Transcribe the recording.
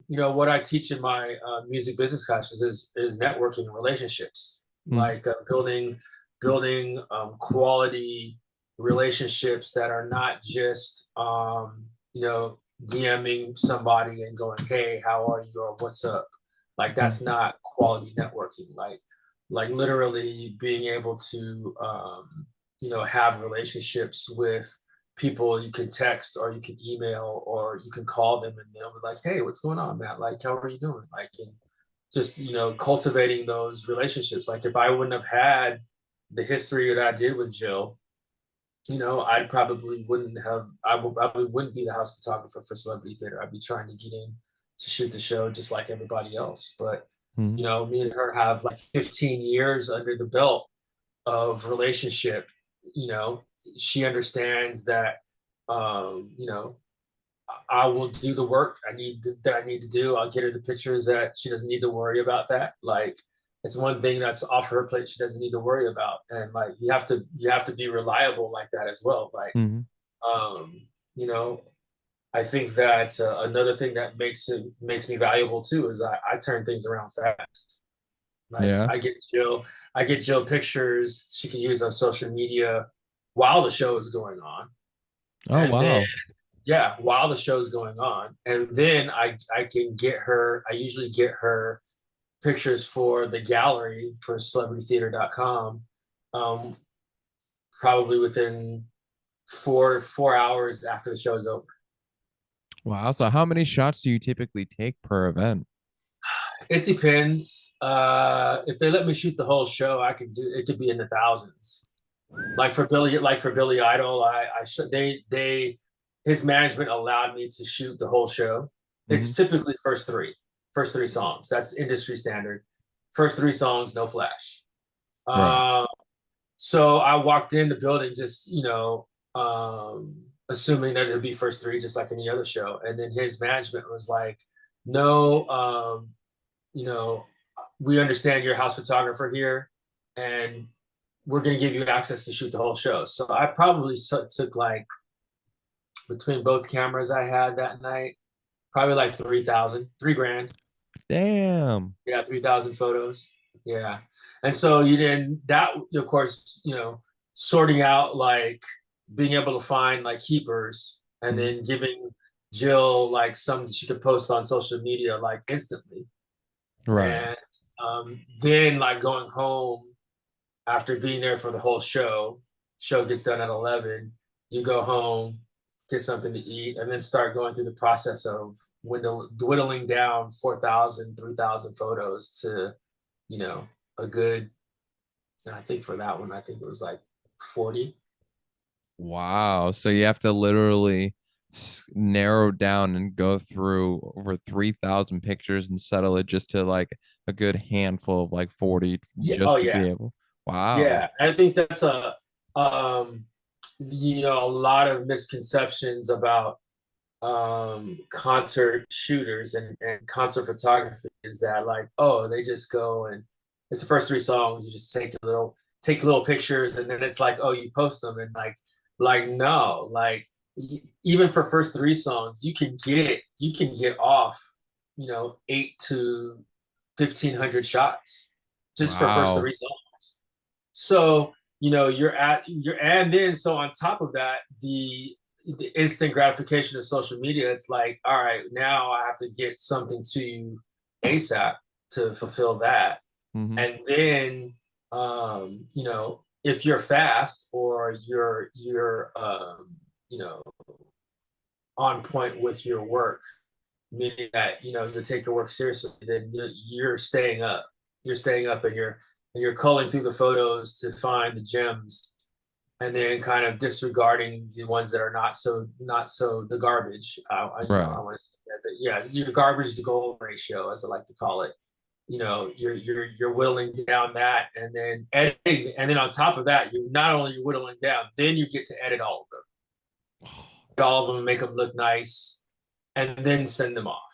what I teach in my music business classes is networking and relationships, Mm. like building quality relationships that are not just DMing somebody and going, "Hey, how are you?" or "What's up?" Like Mm. that's not quality networking. Like literally being able to have relationships with people you can text or you can email or you can call them and they'll be like, "Hey, what's going on, Matt? Like, how are you doing?" Like, and just cultivating those relationships. Like, if I wouldn't have had the history that I did with Jill, I probably wouldn't have. I wouldn't be the house photographer for Celebrity Theater. I'd be trying to get in to shoot the show just like everybody else. But Mm. me and her have like 15 years under the belt of relationship. You know, she understands that. I will do the work I need to do. I'll get her the pictures that she doesn't need to worry about that. Like it's one thing that's off her plate she doesn't need to worry about. And like you have to be reliable like that as well. Like Mm. um, you know, I think that another thing that makes me valuable too is I turn things around fast. Like Yeah. I get Jill pictures she can use on social media while the show is going on. Oh, And then wow. yeah, while the show's going on. And then I can get her, I usually get her pictures for the gallery for celebritytheater.com um, probably within four hours after the show's over. Wow. So how many shots do you typically take per event? It depends. If they let me shoot the whole show, I could do it could be in the thousands. Like for Billy Idol, I should they his management allowed me to shoot the whole show. Hmm. It's typically first three songs. That's industry standard. First three songs, no flash. Right. Uh, so I walked in the building just assuming that it'd be first three, just like any other show. And then his management was like, "No, you know, we understand you're a house photographer here, and we're going to give you access to shoot the whole show." So I probably took like between both cameras I had that night, probably like 3,000, 3 grand. Damn. Yeah, 3,000 photos. Yeah. And so you didn't, that, of course, sorting out like being able to find like keepers and Mhm. then giving Jill like something she could post on social media like instantly. Right. And then like going home after being there for the whole show gets done at 11, you go home, get something to eat, and then start going through the process of dwindling down 4,000, 3,000 photos to, you know, a good, and I think for that one, I think it was like 40. Wow. So you have to literally narrow down and go through over 3,000 pictures and settle it just to like a good handful of like 40 Yeah. Oh, just to yeah. be able. Wow. Yeah. I think that's um, a lot of misconceptions about concert shooters and concert photography is that like, oh, they just go and it's the first three songs, you just take little pictures and then it's like, oh, you post them and like no, like even for first three songs, you can get off, 8 to 1,500 shots just for first Wow. three songs. So, and then so on top of that, the instant gratification of social media, it's like, all right, now I have to get something to you ASAP to fulfill that. Hmm. And then, if you're fast or you're you know, on point with your work, meaning that you take your work seriously, then you're staying up. You're staying up and you're culling through the photos to find the gems and then kind of disregarding the ones that are not so the garbage. I Right. want to say that, yeah, your garbage to gold ratio, as I like to call it. You're whittling down that, and then editing, and then on top of that, you not only you're whittling down, then you get to edit all of them and make them look nice, and then send them off.